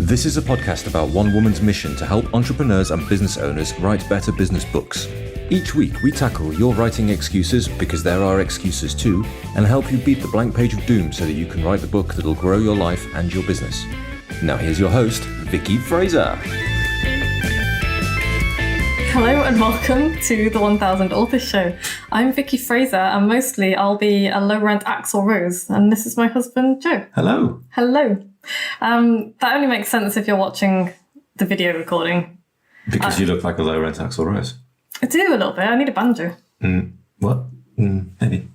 This is a podcast about one woman's mission to help entrepreneurs and business owners write better business books. Each week, we tackle your writing excuses, because there are excuses too, and help you beat the blank page of doom so that you can write the book that'll grow your life and your business. Now here's your host, Vicky Fraser. Hello and welcome to the 1000 Authors Show. I'm Vicky Fraser and mostly I'll be a low-rent Axl Rose, and this is my husband, Joe. Hello. Hello. That only makes sense if you're watching the video recording. Because you look like a low-rent Axl Rose. I do a little bit. I need a banjo. What? Maybe.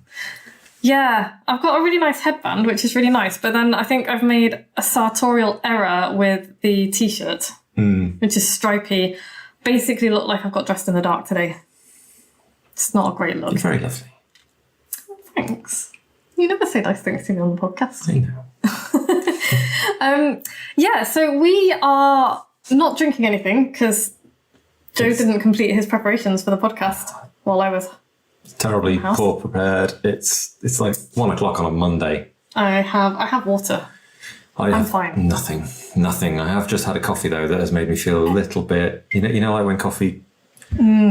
Yeah, I've got a really nice headband, which is really nice, but then I think I've made a sartorial error with the t-shirt, which is stripy. Basically look like I've got dressed in the dark today. It's not a great look. You're very lovely. Thanks. You never say nice things to me on the podcast. I know. So we are not drinking anything because Joe didn't complete his preparations for the podcast while I was Terribly poor prepared. It's like 1 o'clock on a Monday. I have water. I'm fine. Nothing. I have just had a coffee though that has made me feel a little bit, you know, like when coffee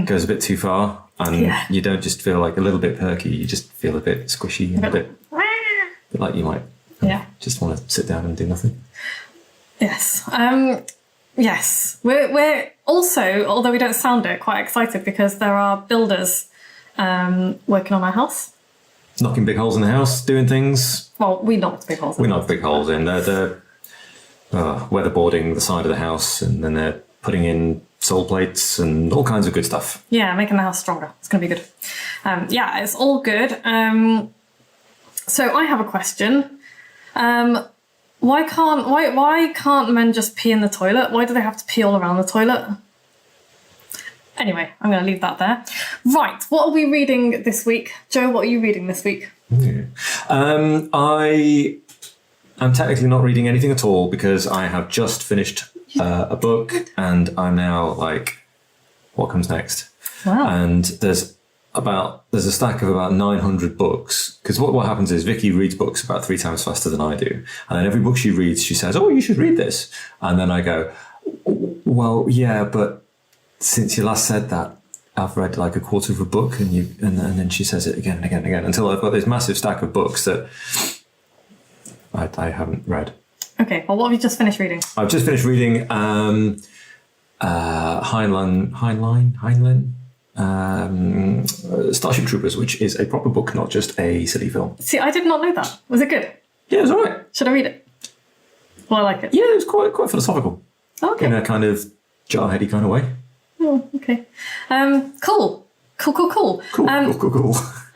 goes a bit too far and you don't just feel like a little bit perky, you just feel a bit squishy and a bit like you might just want to sit down and do nothing. Yes. Yes. We're also, although we don't sound it, quite excited because there are builders working on our house. Knocking big holes in the house, doing things. Well, we knocked big holes in. We knocked big holes in. They're weatherboarding the side of the house, and then they're putting in sole plates and all kinds of good stuff. Yeah, making the house stronger. It's going to be good. It's all good. So I have a question. Why can't men just pee in the toilet? Why do they have to pee all around the toilet? Anyway, I'm going to leave that there. Right, what are we reading this week? Joe, what are you reading this week? I am technically not reading anything at all because I have just finished a book and I'm now like, what comes next? Wow. And there's a stack of about 900 books, because what happens is Vicky reads books about 3 times faster than I do. And then every book she reads, she says, oh, you should read this. And then I go, well, yeah, but since you last said that, I've read like a quarter of a book, and then she says it again and again and again until I've got this massive stack of books that I haven't read. Okay, well, what have you just finished reading? I've just finished reading Heinlein, Starship Troopers, which is a proper book, not just a silly film. See, I did not know that. Was it good? Yeah, it was all right. Should I read it? Well, I like it. Yeah, it was quite philosophical. Okay. In a kind of jarheady kind of way. Oh, okay. Cool. Cool.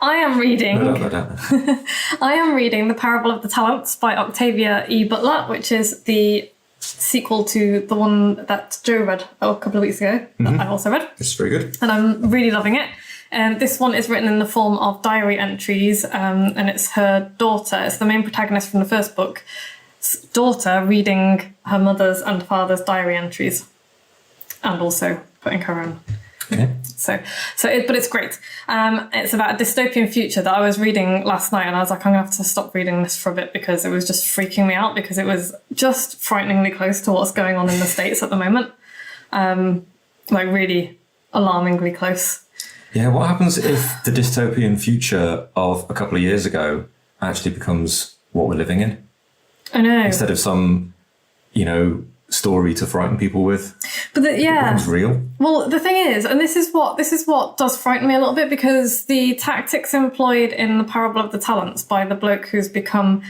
I am reading. No. I am reading The Parable of the Talents by Octavia E. Butler, which is the sequel to the one that Joe read a couple of weeks ago. That I also read. It's very good, and I'm really loving it. This one is written in the form of diary entries, and it's her daughter. It's the main protagonist from the first book. Daughter reading her mother's and father's diary entries, and also putting her own. Okay. But it's great. It's about a dystopian future that I was reading last night, and I was like, I'm gonna have to stop reading this for a bit because it was just freaking me out, because it was just frighteningly close to what's going on in the States at the moment. Like really alarmingly close. Yeah, what happens if the dystopian future of a couple of years ago actually becomes what we're living in? I know. Instead of some, story to frighten people with. But it becomes real. Well, the thing is, and this is what does frighten me a little bit, because the tactics employed in The Parable of the Talents by the bloke who's become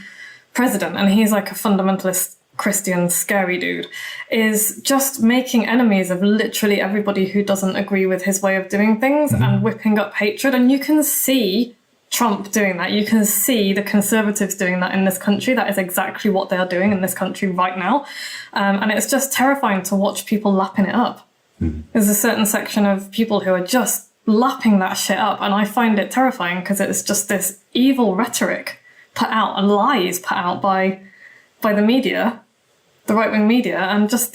president, and he's like a fundamentalist Christian scary dude, is just making enemies of literally everybody who doesn't agree with his way of doing things and whipping up hatred. And you can see Trump doing that. You can see the Conservatives doing that in this country. That is exactly what they are doing in this country right now. And it's just terrifying to watch people lapping it up. There's a certain section of people who are just lapping that shit up. And I find it terrifying because it's just this evil rhetoric put out and lies put out by the media, the right-wing media, and just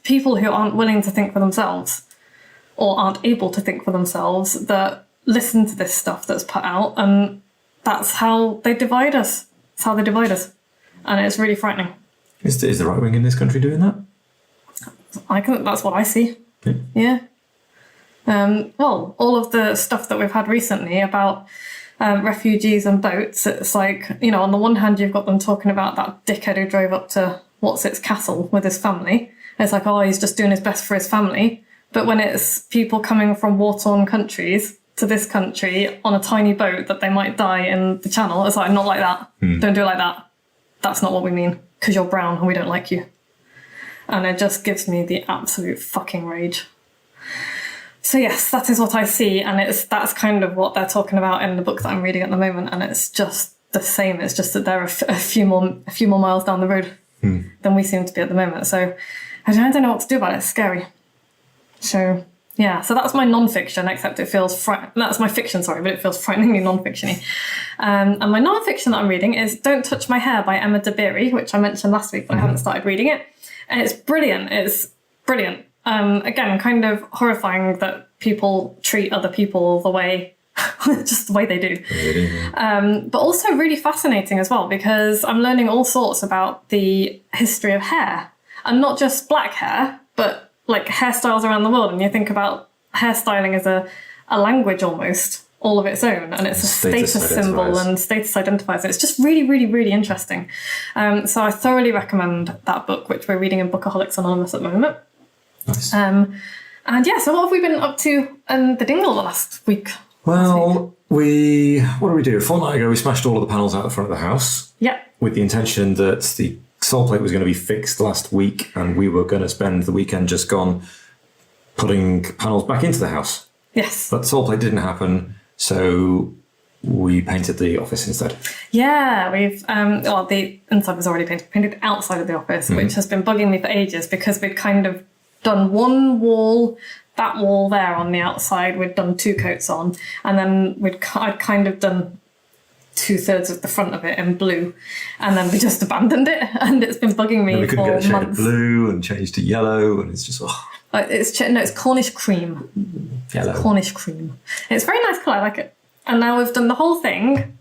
people who aren't willing to think for themselves or aren't able to think for themselves that listen to this stuff that's put out, and that's how they divide us. It's how they divide us. And it's really frightening. Is the right wing in this country doing that? That's what I see. Yeah. Well, all of the stuff that we've had recently about refugees and boats, it's like, you know, on the one hand, you've got them talking about that dickhead who drove up to What's-Its castle with his family. It's like, oh, he's just doing his best for his family. But when it's people coming from war-torn countries to this country on a tiny boat that they might die in the channel, it's like, not like that. Don't do it like that. That's not what we mean, because you're brown and we don't like you. And it just gives me the absolute fucking rage. So yes, that is what I see, and that's kind of what they're talking about in the book that I'm reading at the moment, and it's just the same. It's just that they're a few more miles down the road than we seem to be at the moment. So I don't know what to do about it. It's scary. So yeah, so that's my non-fiction, except it feels that's my fiction, sorry, but it feels frighteningly non-fictiony. And my non-fiction that I'm reading is Don't Touch My Hair by Emma Dabiri, which I mentioned last week, but I haven't started reading it. And it's brilliant. It's brilliant. Again, kind of horrifying that people treat other people the way, just the way they do. But also really fascinating as well, because I'm learning all sorts about the history of hair. And not just black hair, but like hairstyles around the world. And you think about hairstyling as a language almost, all of its own. And it's a status symbol and status identifiers. It's just really, really, really interesting. So I thoroughly recommend that book, which we're reading in Bookaholics Anonymous at the moment. Nice. And yeah, so what have we been up to in the dingle the last week? Well, what did we do? A fortnight ago, we smashed all of the panels out the front of the house. Yeah. With the intention that the sole plate was going to be fixed last week, and we were going to spend the weekend just gone putting panels back into the house. Yes. But the sole plate didn't happen, so we painted the office instead. Yeah, we've the inside was already painted outside of the office, which has been bugging me for ages, because we'd kind of done one wall, that wall there on the outside, we'd done 2 coats on, and then I'd kind of done 2/3 of the front of it in blue, and then we just abandoned it, and it's been bugging me we couldn't for get a shade months. of blue and change to yellow, and it's just It's Cornish cream. yellow. Cornish cream. It's a very nice colour, I like it. And now we've done the whole thing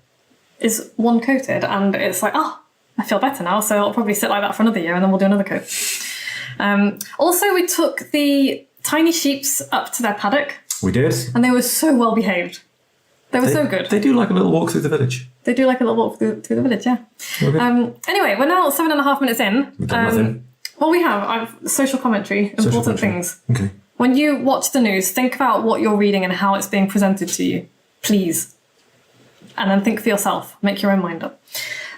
is one coated, and it's like, I feel better now, so I'll probably sit like that for another year, and then we'll do another coat. Also, we took the tiny sheeps up to their paddock. We did. And they were so well behaved. They were so good. They do like a little walk through the village. They do like a little walk through the village, yeah. Okay. Anyway, we're now 7.5 minutes in. We've done nothing. Well, I've social commentary, important things. Okay. When you watch the news, think about what you're reading and how it's being presented to you, please. And then think for yourself. Make your own mind up.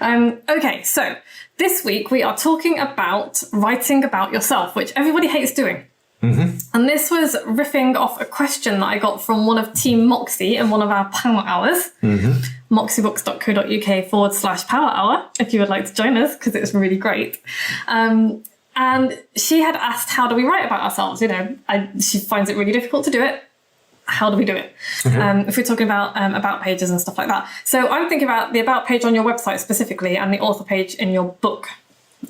Okay, so this week we are talking about writing about yourself, which everybody hates doing. Mm-hmm. And this was riffing off a question that I got from one of Team Moxie in one of our power hours. Mm-hmm. moxiebooks.co.uk/power hour, if you would like to join us, because it's really great. And she had asked, how do we write about ourselves? You know, she finds it really difficult to do it. How do we do it? Okay. If we're talking about pages and stuff like that. So I'm thinking about the about page on your website specifically, and the author page in your book.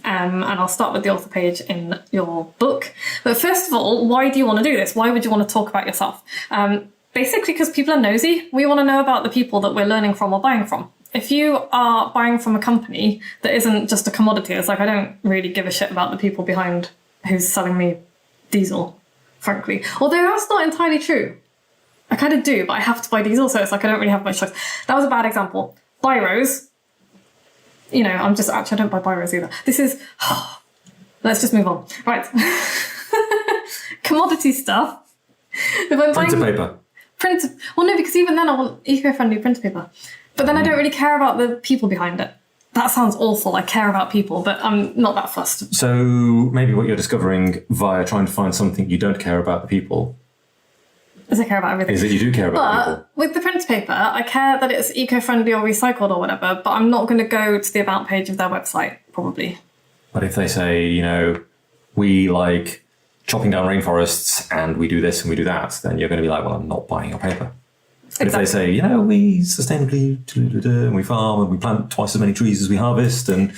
And I'll start with the author page in your book. But first of all, why do you want to do this? Why would you want to talk about yourself? Basically, because people are nosy. We want to know about the people that we're learning from or buying from. If you are buying from a company that isn't just a commodity, it's like, I don't really give a shit about the people behind who's selling me diesel, frankly. Although that's not entirely true. I kind of do, but I have to buy diesel, so it's like I don't really have much choice. That was a bad example. Biros. You know, I don't buy Biros either. This is, let's just move on. Right. Commodity stuff. If I'm printer paper. Well, no, because even then I want eco-friendly printer paper. But then I don't really care about the people behind it. That sounds awful. I care about people, but I'm not that fussed. So maybe what you're discovering via trying to find something you don't care about the people is I care about everything. Is that you do care about people. With the printer paper, I care that it's eco-friendly or recycled or whatever, but I'm not going to go to the about page of their website, probably. But if they say, you know, we like chopping down rainforests and we do this and we do that, then you're going to be like, well, I'm not buying your paper. But if they say, you know, we sustainably and we farm and we plant twice as many trees as we harvest and,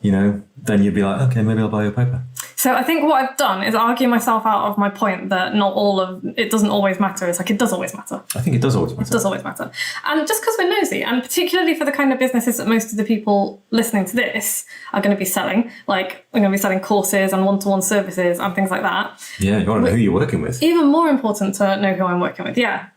you know, then you'd be like, okay, maybe I'll buy your paper. So I think what I've done is argue myself out of my point that not all of it doesn't always matter. It's like it does always matter. I think it does always matter. It does always matter. And just because we're nosy, and particularly for the kind of businesses that most of the people listening to this are going to be selling, like we're going to be selling courses and one-to-one services and things like that. Yeah, you want to know who you're working with. Even more important to know who I'm working with, yeah.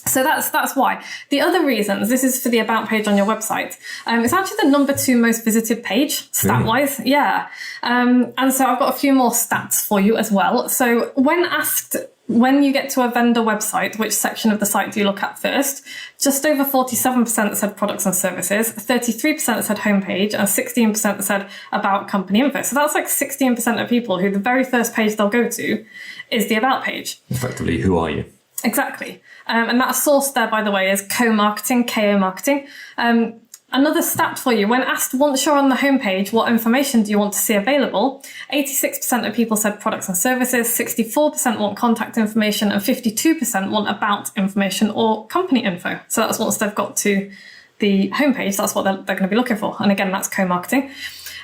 So that's why. The other reasons, this is for the About page on your website, it's actually the number 2 most visited page, stat-wise. Really? Yeah. And so I've got a few more stats for you as well. So when asked, when you get to a vendor website, which section of the site do you look at first? Just over 47% said products and services, 33% said homepage, and 16% said about company info. So that's like 16% of people who the very first page they'll go to is the About page. Effectively, who are you? Exactly. And that source there, by the way, is co-marketing, KO marketing. Another stat for you, when asked once you're on the homepage, what information do you want to see available? 86% of people said products and services, 64% want contact information, and 52% want about information or company info. So that's once they've got to the homepage, that's what they're going to be looking for. And again, that's co-marketing.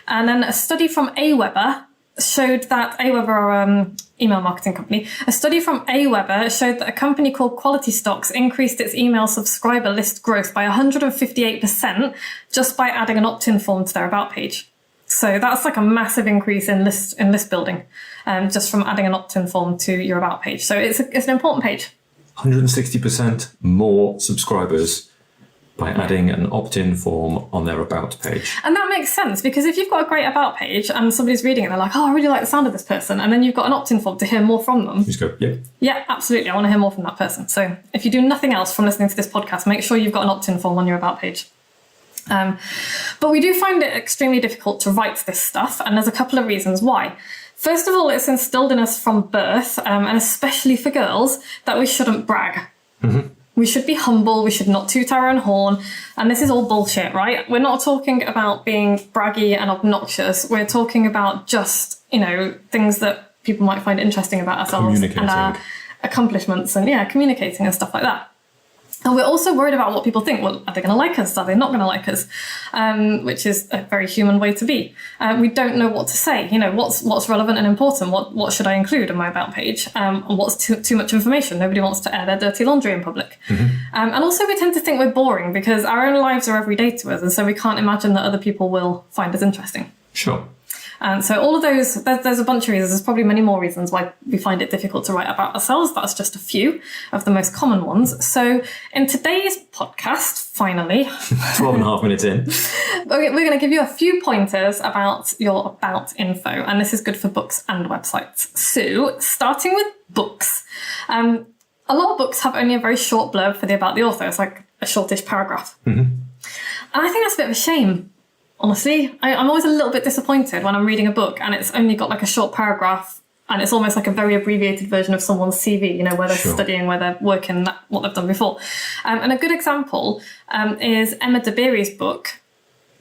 And then a study from Aweber showed that Aweber are email marketing company. A study from Aweber showed that a company called Quality Stocks increased its email subscriber list growth by 158% just by adding an opt-in form to their About page. So that's like a massive increase in list building, just from adding an opt-in form to your About page. So it's an important page. 160% more subscribers by adding an opt-in form on their About page. And that makes sense, because if you've got a great About page and somebody's reading it, they're like, oh, I really like the sound of this person, and then you've got an opt-in form to hear more from them. You just go, yeah. Yeah, absolutely. I want to hear more from that person. So if you do nothing else from listening to this podcast, make sure you've got an opt-in form on your About page. But we do find it extremely difficult to write this stuff, and there's a couple of reasons why. First of all, it's instilled in us from birth, and especially for girls, that we shouldn't brag. Mm-hmm. We should be humble, we should not toot our own horn, and this is all bullshit, right? We're not talking about being braggy and obnoxious, we're talking about just, things that people might find interesting about ourselves and our accomplishments and, communicating and stuff like that. And we're also worried about what people think. Well, are they going to like us? Are they not going to like us? Which is a very human way to be. We don't know what to say. What's relevant and important? What should I include in my About page? And what's too much information? Nobody wants to air their dirty laundry in public. Mm-hmm. And also we tend to think we're boring because our own lives are everyday to us. And so we can't imagine that other people will find us interesting. Sure. And so all of those, there's a bunch of reasons. There's probably many more reasons why we find it difficult to write about ourselves. That's just a few of the most common ones. So in today's podcast, finally, 12 and a half minutes in, we're going to give you a few pointers about your About info. And this is good for books and websites. So starting with books. A lot of books have only a very short blurb for the About the author. It's like a shortish paragraph. Mm-hmm. And I think that's a bit of a shame. Honestly, I'm always a little bit disappointed when I'm reading a book and it's only got like a short paragraph and it's almost like a very abbreviated version of someone's CV, where they're studying, where they're working, what they've done before. And a good example is Emma Dabiri's book,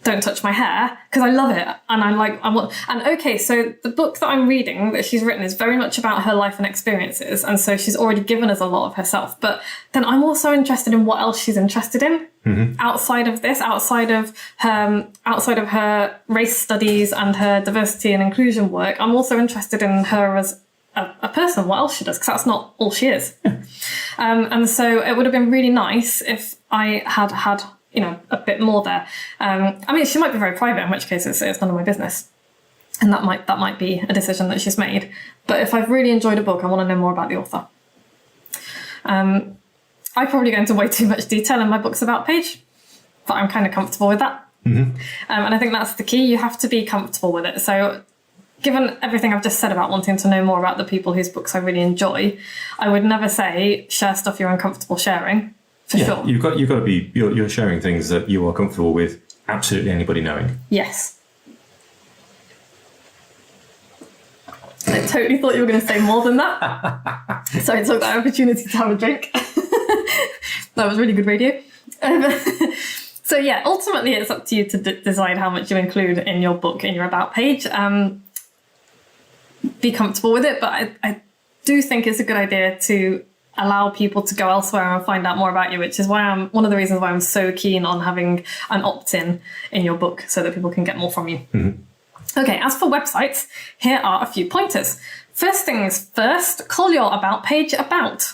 Don't Touch My Hair, because I love it. And so the book that I'm reading that she's written is very much about her life and experiences. And so she's already given us a lot of herself. But then I'm also interested in what else she's interested in outside of this, outside of her race studies and her diversity and inclusion work. I'm also interested in her as a person, what else she does, because that's not all she is. And so it would have been really nice if I had a bit more there. She might be very private, in which case it's none of my business. And that might be a decision that she's made. But if I've really enjoyed a book, I want to know more about the author. I probably go into way too much detail in my Books About page, but I'm kind of comfortable with that. Mm-hmm. And I think that's the key. You have to be comfortable with it. So given everything I've just said about wanting to know more about the people whose books I really enjoy, I would never say share stuff you're uncomfortable sharing. For sure. You've got to be, you're sharing things that you are comfortable with absolutely anybody knowing. Yes. I totally thought you were going to say more than that. So I took that opportunity to have a drink. That was really good radio. So yeah, ultimately it's up to you to decide how much you include in your book, in your About page. Be comfortable with it, but I do think it's a good idea to allow people to go elsewhere and find out more about you, which is why one of the reasons why I'm so keen on having an opt-in in your book so that people can get more from you. Mm-hmm. Okay, as for websites, here are a few pointers. First things first, call your about page about.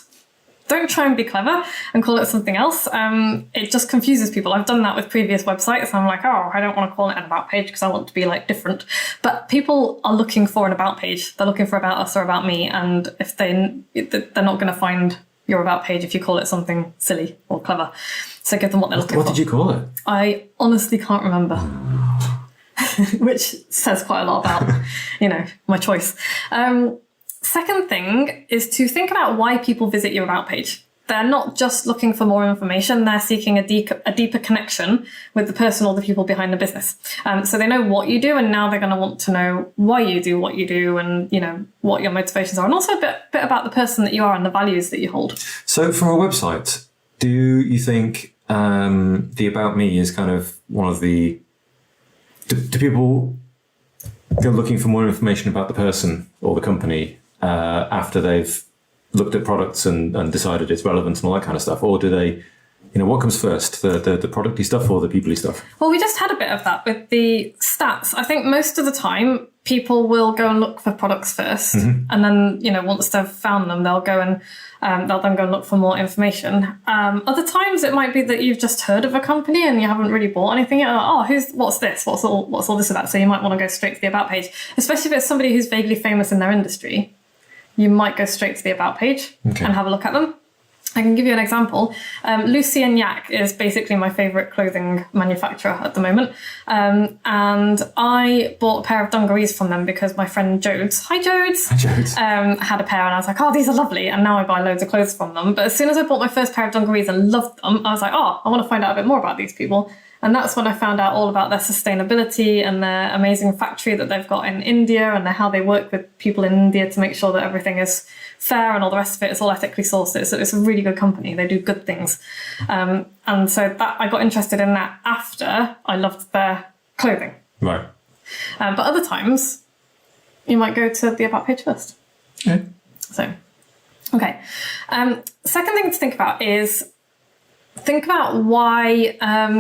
Don't try and be clever and call it something else. It just confuses people. I've done that with previous websites. I'm like, oh, I don't want to call it an about page because I want to be like different. But people are looking for an about page. They're looking for about us or about me. And if they're not going to find your about page if you call it something silly or clever. So give them what they're looking for. What did you call it? I honestly can't remember. Which says quite a lot about, my choice. Second thing is to think about why people visit your about page. They're not just looking for more information, they're seeking a deeper connection with the person or the people behind the business. So they know what you do, and now they're going to want to know why you do what you do and, what your motivations are, and also a bit about the person that you are and the values that you hold. So for a website, do you think the About Me is kind of one of the... Do people go looking for more information about the person or the company after they've looked at products and decided it's relevant and all that kind of stuff? Or do they, what comes first, the producty stuff or the people-y stuff? Well, we just had a bit of that with the stats. I think most of the time people will go and look for products first. Mm-hmm. And then, once they've found them, they'll go and they'll then go and look for more information. Other times it might be that you've just heard of a company and you haven't really bought anything yet. What's this? What's all this about? So you might want to go straight to the about page, especially if it's somebody who's vaguely famous in their industry. You might go straight to the about page and have a look at them. I can give you an example. Lucy and Yak is basically my favourite clothing manufacturer at the moment. And I bought a pair of dungarees from them because my friend Jodes, hi Jodes, had a pair, and I was like, oh, these are lovely. And now I buy loads of clothes from them. But as soon as I bought my first pair of dungarees and loved them, I was like, I want to find out a bit more about these people. And that's when I found out all about their sustainability and their amazing factory that they've got in India, and how they work with people in India to make sure that everything is fair and all the rest of it is all ethically sourced. It's a really good company. They do good things. And so that I got interested in that after I loved their clothing. Right. But other times, you might go to the about page first. Okay. Okay. Second thing to think about is think about why.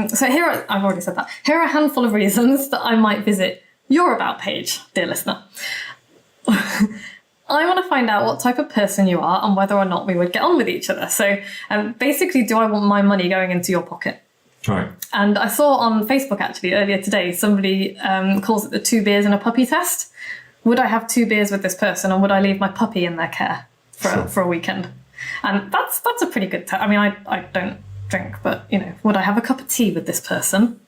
So I've already said that. Here are a handful of reasons that I might visit your about page, dear listener. I want to find out what type of person you are and whether or not we would get on with each other. So basically, do I want my money going into your pocket? Right. And I saw on Facebook actually earlier today, somebody calls it the 2 beers and a puppy test. Would I have 2 beers with this person, and would I leave my puppy in their care for a weekend? And that's a pretty good test. I mean, I don't drink, but would I have a cup of tea with this person?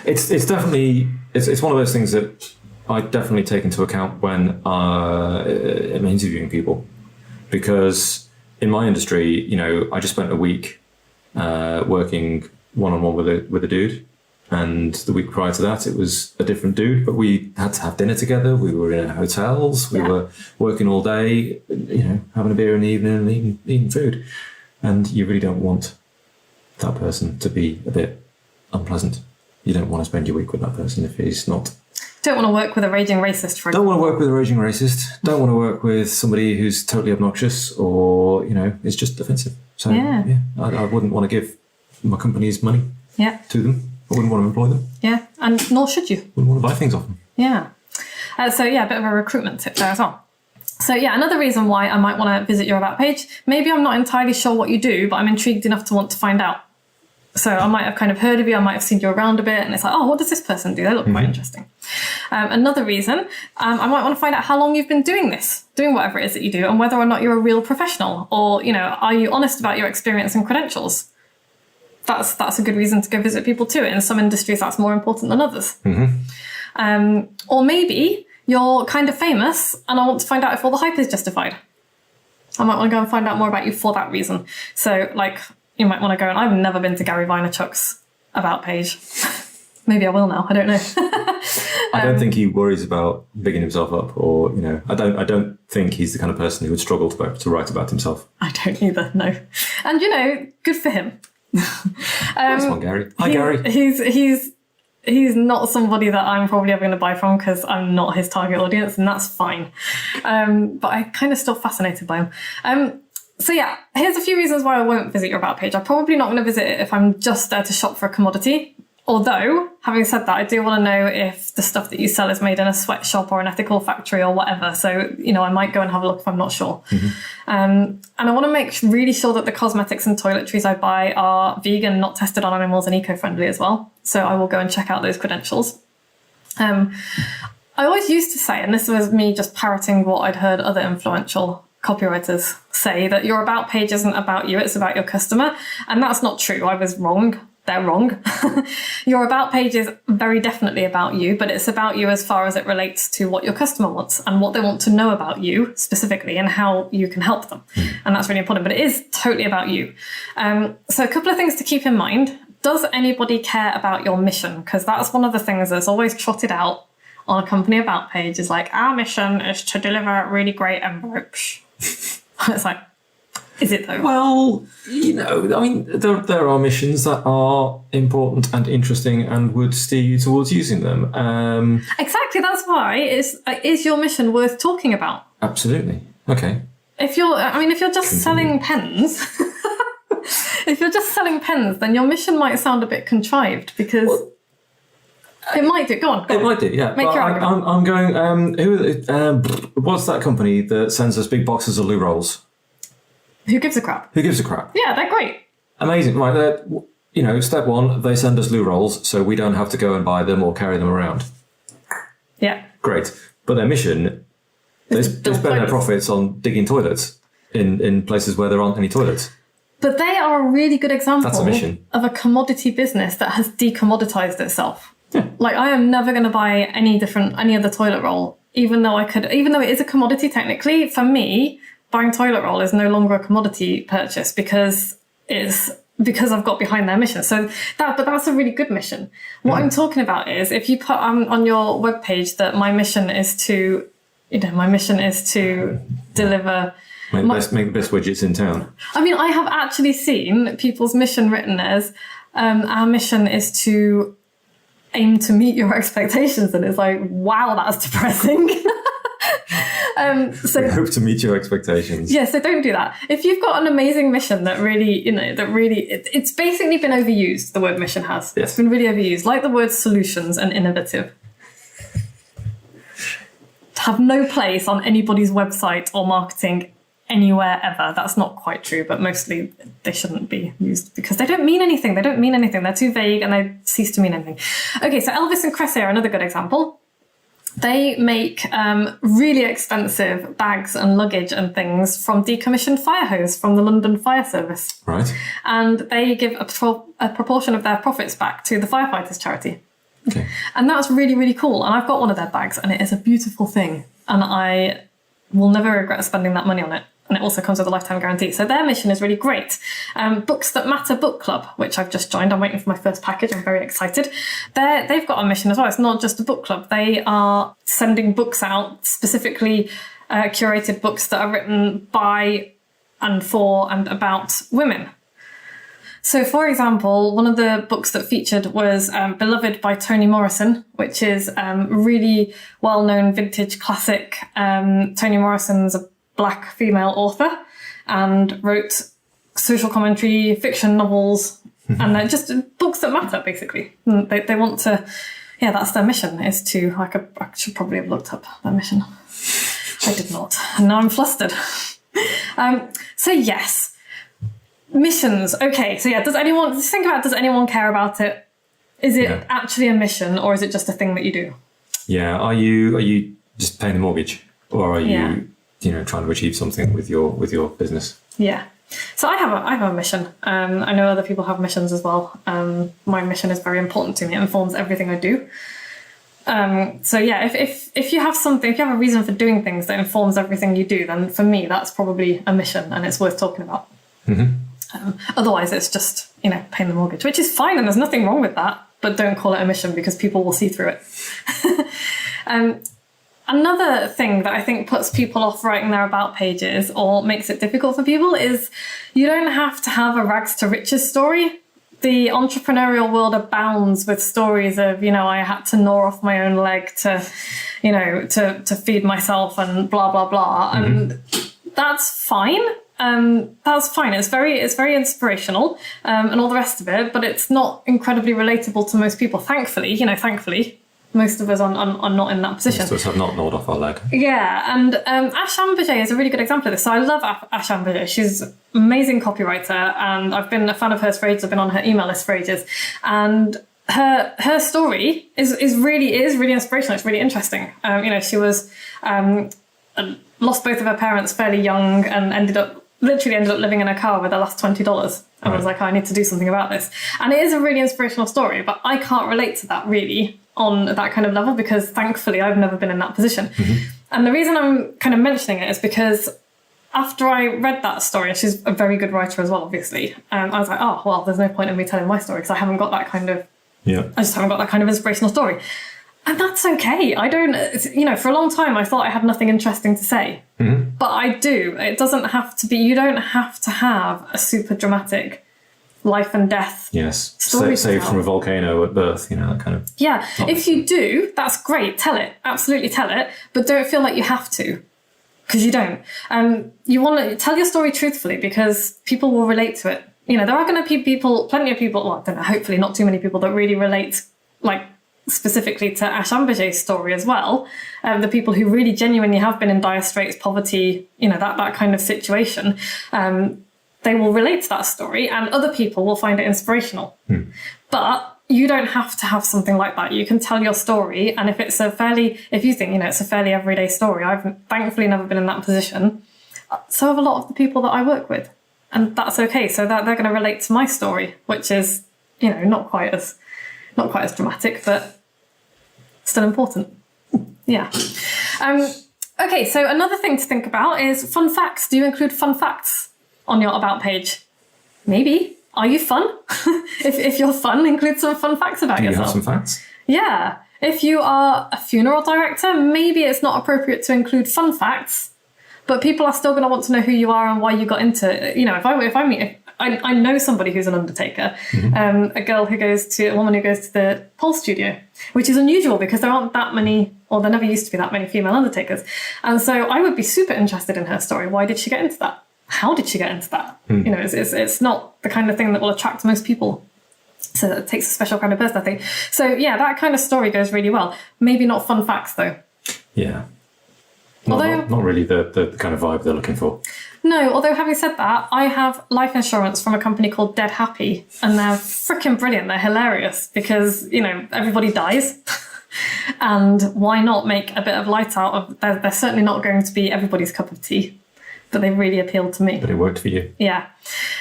It's definitely it's one of those things that I definitely take into account when I'm interviewing people, because in my industry, I just spent a week working one-on-one with a dude, and the week prior to that, it was a different dude. But we had to have dinner together. We were in hotels. We were working all day, having a beer in the evening and eating food, and you really don't want that person to be a bit unpleasant. You don't want to spend your week with that person if he's not. Don't want to work with a raging racist, for example. Don't want to work with a raging racist. Don't want to work with somebody who's totally obnoxious or, is just offensive. So, I wouldn't want to give my company's money to them. I wouldn't want to employ them. Yeah, and nor should you. Wouldn't want to buy things off them. Yeah. A bit of a recruitment tip there as well. So, another reason why I might want to visit your about page, maybe I'm not entirely sure what you do, but I'm intrigued enough to want to find out. So I might have kind of heard of you, I might have seen you around a bit, and it's like, what does this person do? They look quite interesting. Another reason, I might want to find out how long you've been doing whatever it is that you do, and whether or not you're a real professional, or, are you honest about your experience and credentials? That's a good reason to go visit people too. In some industries, that's more important than others. Mm-hmm. Or maybe you're kind of famous, and I want to find out if all the hype is justified. I might want to go and find out more about you for that reason. So, you might want to go, and I've never been to Gary Vaynerchuk's about page. Maybe I will now. I don't know. I don't think he worries about bigging himself up, or I don't think he's the kind of person who would struggle to write about himself. I don't either. No, and good for him. Nice one, Gary. Hi, Gary. He's not somebody that I'm probably ever going to buy from because I'm not his target audience, and that's fine. But I'm kind of still fascinated by him. Here's a few reasons why I won't visit your about page. I'm probably not going to visit it if I'm just there to shop for a commodity. Although, having said that, I do want to know if the stuff that you sell is made in a sweatshop or an ethical factory or whatever. So, I might go and have a look if I'm not sure. And I want to make really sure that the cosmetics and toiletries I buy are vegan, not tested on animals, and eco-friendly as well. So I will go and check out those credentials. I always used to say, and this was me just parroting what I'd heard other influential copywriters say, that your about page isn't about you, it's about your customer. And that's not true. I was wrong. They're wrong. Your about page is very definitely about you, but it's about you as far as it relates to what your customer wants and what they want to know about you specifically and how you can help them. And that's really important, but it is totally about you. So a couple of things to keep in mind. Does anybody care about your mission? Because that's one of the things that's always trotted out on a company about page is like, our mission is to deliver really great envelopes. It's like, is it though? Well, there are missions that are important and interesting and would steer you towards using them. Exactly, that's why. Is your mission worth talking about? Absolutely. Okay. If you're just selling pens, then your mission might sound a bit contrived because it might do. Go on. It might do, yeah. Make your argument. I'm going. What's that company that sends us big boxes of loo rolls? Who gives a crap? Who gives a crap? Yeah, they're great. Amazing. Right, step one, they send us loo rolls so we don't have to go and buy them or carry them around. Yeah. Great. But their mission, they spend their profits on digging toilets in places where there aren't any toilets. But they are a really good example That's a mission. of a commodity business that has decommoditized itself. Yeah. Like, I am never going to buy any other toilet roll, even though it is a commodity technically. For me, buying toilet roll is no longer a commodity purchase because I've got behind their mission. So that's a really good mission. What I'm talking about is if you put on your webpage that my mission is to deliver. Make the best widgets in town. I mean, I have actually seen people's mission written as our mission is to aim to meet your expectations, and it's like, wow, that's depressing. So we hope to meet your expectations. Yeah, so don't do that. If you've got an amazing mission that really, it's basically been overused, the word mission has. Yes. It's been really overused, like the word solutions and innovative. Have no place on anybody's website or marketing anywhere ever. That's not quite true, but mostly they shouldn't be used because they don't mean anything. They're too vague and they cease to mean anything. Okay, so Elvis and Cressy are another good example. They make really expensive bags and luggage and things from decommissioned fire hose from the London Fire Service. Right. And they give a proportion of their profits back to the firefighters charity. Okay. And that's really, really cool. And I've got one of their bags and it is a beautiful thing. And I will never regret spending that money on it. And it also comes with a lifetime guarantee. So their mission is really great. Books That Matter Book Club, which I've just joined. I'm waiting for my first package. I'm very excited. They've got a mission as well. It's not just a book club. They are sending books out, specifically curated books that are written by and for and about women. So, for example, one of the books that featured was Beloved by Toni Morrison, which is really well-known vintage classic. Toni Morrison's a Black female author and wrote social commentary, fiction novels, and they're just books that matter, basically. They want to, that's their mission, is to, I should probably have looked up their mission. I did not, and now I'm flustered. So yes, missions. Okay, so does anyone care about it? Is it actually a mission, or is it just a thing that you do? Yeah, are you just paying the mortgage, or are you trying to achieve something with your business? Yeah. So I have a mission. I know other people have missions as well. My mission is very important to me. It informs everything I do. If you have a reason for doing things that informs everything you do, then for me that's probably a mission and it's worth talking about. Mm-hmm. Otherwise it's just paying the mortgage, which is fine and there's nothing wrong with that, but don't call it a mission because people will see through it. Another thing that I think puts people off writing their about pages or makes it difficult for people is you don't have to have a rags to riches story. The entrepreneurial world abounds with stories of, I had to gnaw off my own leg to feed myself and blah, blah, blah. Mm-hmm. And that's fine. that's fine. It's very inspirational, and all the rest of it, but it's not incredibly relatable to most people. Thankfully, most of us are not in that position. Most of us have not gnawed off our leg. Yeah, and Ash Amberjay is a really good example of this. So I love Ash Amberjay. She's an amazing copywriter, and I've been a fan of hers for ages. I've been on her email list for ages. And her story is really inspirational. It's really interesting. She was lost both of her parents fairly young and ended up living in a car with her last $20 and was like, I need to do something about this. And it is a really inspirational story, but I can't relate to that really on that kind of level because thankfully I've never been in that position. Mm-hmm. And the reason I'm kind of mentioning it is because after I read that story, and she's a very good writer as well, obviously, I was like, oh, well, there's no point in me telling my story because I haven't got that kind of, I just haven't got that kind of inspirational story. And that's okay. I don't, for a long time, I thought I had nothing interesting to say. Mm-hmm. But I do. It doesn't have to be, you don't have to have a super dramatic life and death story. Saved from a volcano at birth, that kind of. Yeah. If you do, that's great. Tell it. Absolutely tell it. But don't feel like you have to. Because you don't. You want to tell your story truthfully because people will relate to it. There are going to be plenty of people, well, I don't know, hopefully not too many people that really relate, specifically to Ash Amberjay's story as well. The people who really genuinely have been in dire straits, poverty, that kind of situation, they will relate to that story and other people will find it inspirational. But you don't have to have something like that. You can tell your story. And if you think, it's a fairly everyday story, I've thankfully never been in that position. So have a lot of the people that I work with. And that's okay. So that they're going to relate to my story, which is, not quite as dramatic, but still important. Yeah. Okay, so another thing to think about is fun facts. Do you include fun facts on your About page? Maybe. Are you fun? if you're fun, include some fun facts about yourself. Do you have some facts? Yeah. If you are a funeral director, maybe it's not appropriate to include fun facts, but people are still going to want to know who you are and why you got into it. I know somebody who's an undertaker, a woman who goes to the Pulse studio, which is unusual because there aren't that many, or there never used to be that many female undertakers. And so I would be super interested in her story. Why did she get into that? How did she get into that? It's not the kind of thing that will attract most people. So it takes a special kind of person, I think. So yeah, that kind of story goes really well. Maybe not fun facts though. Yeah. Not really the kind of vibe they're looking for. No, although having said that, I have life insurance from a company called Dead Happy, and they're freaking brilliant. They're hilarious because, everybody dies. And why not make a bit of light out of... They're certainly not going to be everybody's cup of tea, but they really appealed to me. But it worked for you. Yeah.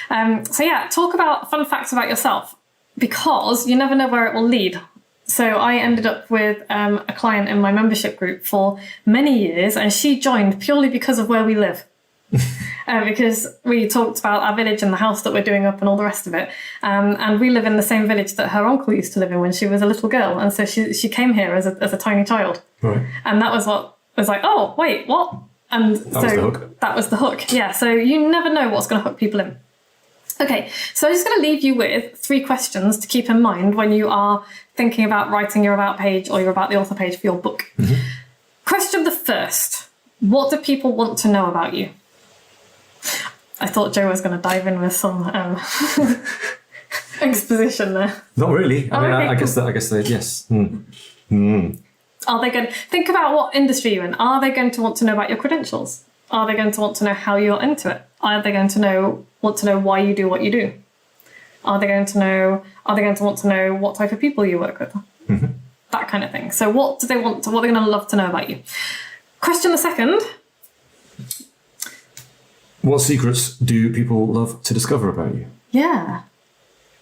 Talk about fun facts about yourself because you never know where it will lead. So I ended up with a client in my membership group for many years, and she joined purely because of where we live. Because we talked about our village and the house that we're doing up and all the rest of it. And we live in the same village that her uncle used to live in when she was a little girl. And so she came here as a tiny child. Right. And that was what was like, oh, wait, what? And that was the hook. Yeah, so you never know what's going to hook people in. Okay, so I'm just going to leave you with 3 questions to keep in mind when you are thinking about writing your About page or your About the Author page for your book. Mm-hmm. Question the first. What do people want to know about you? I thought Joe was going to dive in with some exposition there. Not really. I guess yes. Are they going to think about what industry you're in? Are they going to want to know about your credentials? Are they going to want to know how you're into it? Are they going to want to know why you do what you do? Are they going to want to know what type of people you work with? Mm-hmm. That kind of thing. So what do they want to, what are they going to love to know about you? Question the second. What secrets do people love to discover about you? Yeah.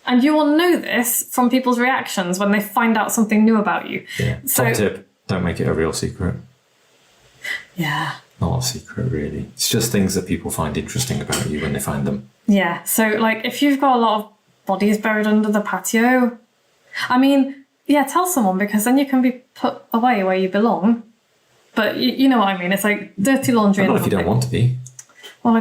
And you will know this from people's reactions when they find out something new about you. Yeah. Top tip, don't make it a real secret. Yeah. Not a secret, really. It's just things that people find interesting about you when they find them. Yeah. So, if you've got a lot of bodies buried under the patio, tell someone because then you can be put away where you belong. But you know what I mean? It's like dirty laundry. Not if you don't want to be. Well,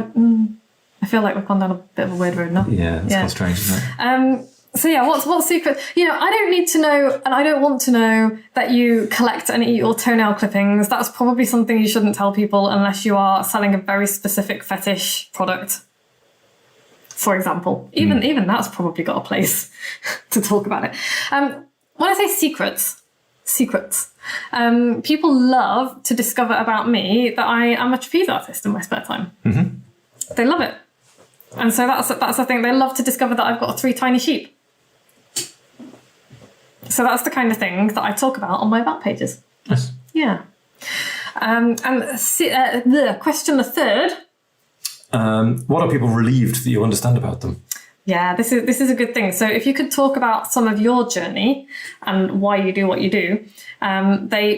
I feel like we've gone down a bit of a weird road now. Yeah, it's quite strange, isn't it? So yeah, what secret? I don't need to know, and I don't want to know that you collect and eat your toenail clippings. That's probably something you shouldn't tell people unless you are selling a very specific fetish product. For example, even that's probably got a place to talk about it. When I say secrets, people love to discover about me that I am a trapeze artist in my spare time. Mm-hmm. They love it. And so that's the thing. They love to discover that I've got 3 tiny sheep. So that's the kind of thing that I talk about on my about pages. Yes. Yeah. The question the third. What are people relieved that you understand about them? Yeah, this is a good thing. So if you could talk about some of your journey and why you do what you do,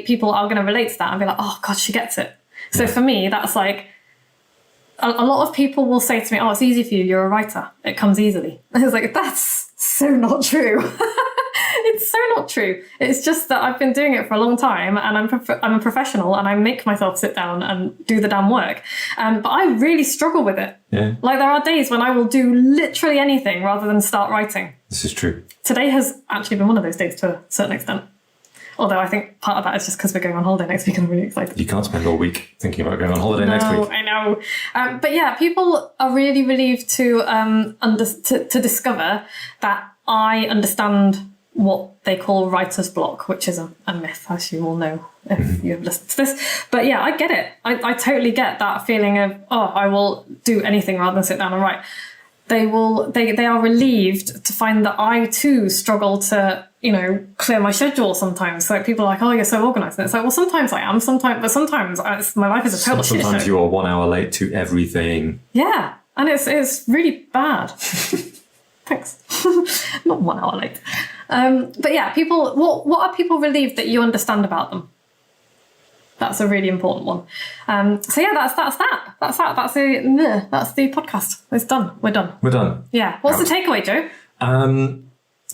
people are going to relate to that and be like, oh God, she gets it. So for me, that's like, a lot of people will say to me, oh, it's easy for you. You're a writer. It comes easily. And it's like, that's so not true. It's so not true. It's just that I've been doing it for a long time and I'm a professional and I make myself sit down and do the damn work. But I really struggle with it. Yeah. Like there are days when I will do literally anything rather than start writing. This is true. Today has actually been one of those days to a certain extent. Although I think part of that is just because we're going on holiday next week and I'm really excited. You can't spend all week thinking about going on holiday next week. I know. But yeah, people are really relieved to discover that I understand what they call writer's block, which is a myth, as you all know if you've listened to this. But yeah, I get it. I totally get that feeling of, I will do anything rather than sit down and write. They are relieved to find that I too struggle to, clear my schedule sometimes. So people are like, oh, you're so organised. And it's like, well, sometimes I am, but sometimes my life is a total shit show. Sometimes you are 1 hour late to everything. Yeah, and it's really bad. Thanks. Not 1 hour late. But yeah, people. What are people relieved that you understand about them? That's a really important one. So yeah, that's that. That's the podcast. It's done. We're done. Yeah. What's the takeaway, Joe?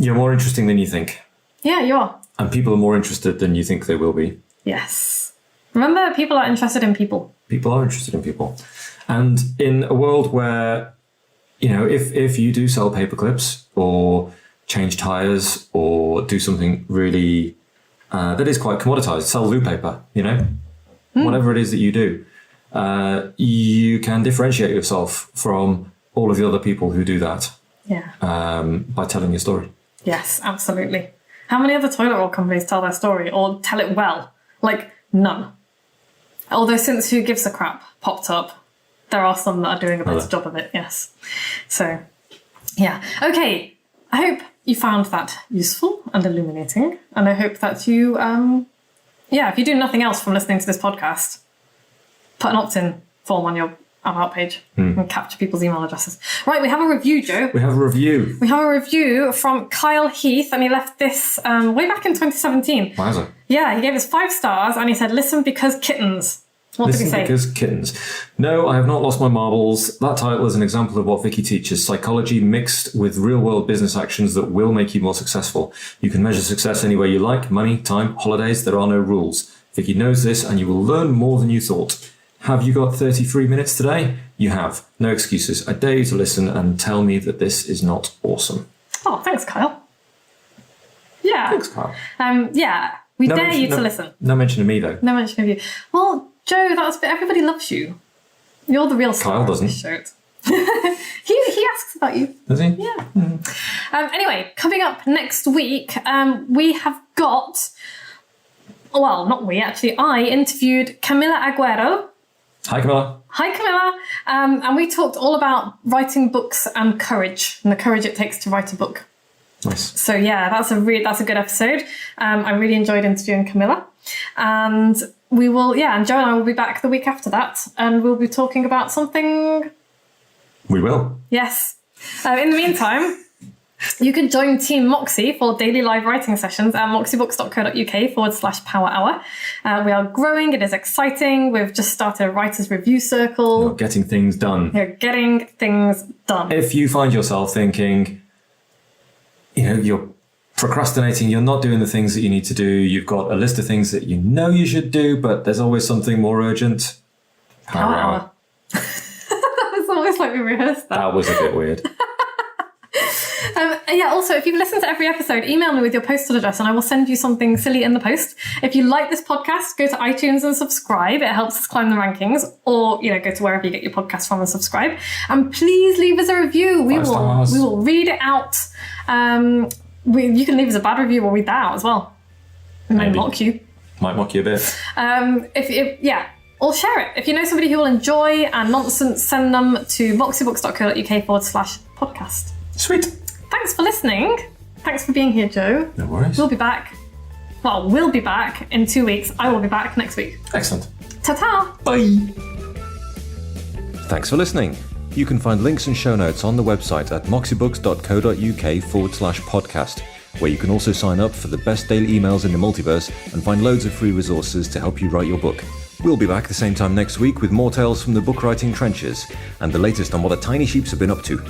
You're more interesting than you think. Yeah, you are. And people are more interested than you think they will be. Yes. Remember, people are interested in people. People are interested in people. And in a world where, if you do sell paper clips or change tires or do something really that is quite commoditized, sell loo paper, whatever it is that you do, you can differentiate yourself from all of the other people who do that. Yeah. By telling your story. Yes, absolutely. How many other toilet roll companies tell their story or tell it well? Like, none. Although since Who Gives a Crap popped up, there are some that are doing a better job of it, yes. So, yeah. Okay, I hope you found that useful and illuminating. And I hope that you, if you do nothing else from listening to this podcast, put an opt-in form on your about page and capture people's email addresses. Right, we have a review, Joe. We have a review from Kyle Heath, and he left this way back in 2017. Wowza. Yeah, he gave us 5 stars, and he said, listen because kittens. What did he say? Because kittens. No, I have not lost my marbles. That title is an example of what Vicky teaches. Psychology mixed with real-world business actions that will make you more successful. You can measure success any way you like. Money, time, holidays. There are no rules. Vicky knows this, and you will learn more than you thought. Have you got 33 minutes today? You have. No excuses. I dare you to listen and tell me that this is not awesome. Oh, thanks, Kyle. Yeah. Thanks, Kyle. We dare you to listen. No mention of me, though. No mention of you. Well, Joe, everybody loves you. You're the real star. Kyle doesn't. Of this show. He asks about you. Does he? Yeah. Anyway, coming up next week, we have got... Well, not we, actually. I interviewed Camila Aguero. Hi, Camilla. Hi, Camilla. And we talked all about writing books and courage, and the courage it takes to write a book. Nice. So yeah, that's a good episode. I really enjoyed interviewing Camilla, and and Joe and I will be back the week after that, and we'll be talking about something. We will. Yes. In the meantime, you can join Team Moxie for daily live writing sessions at moxiebooks.co.uk/power hour. We are growing. It is exciting. We've just started a writer's review circle. You're getting things done. You're getting things done. If you find yourself thinking, you're procrastinating, you're not doing the things that you need to do, you've got a list of things that you should do, but there's always something more urgent. Power hour. It's almost like we rehearsed that. That was a bit weird. Also, if you've listened to every episode, email me with your postal address and I will send you something silly in the post. If you like this podcast, go to iTunes and subscribe. It helps us climb the rankings. Or, go to wherever you get your podcast from and subscribe. And please leave us a review. We will read it out. You can leave us a bad review. We'll read that out as well. It might mock you. Might mock you a bit. Or share it. If you know somebody who will enjoy and nonsense, send them to moxiebooks.co.uk/podcast. Sweet. Thanks for listening. Thanks for being here, Joe. No worries. We'll be back. Well, we'll be back in 2 weeks. I will be back next week. Excellent. Ta-ta. Bye. Thanks for listening. You can find links and show notes on the website at moxiebooks.co.uk/podcast, where you can also sign up for the best daily emails in the multiverse and find loads of free resources to help you write your book. We'll be back the same time next week with more tales from the book writing trenches and the latest on what the tiny sheeps have been up to.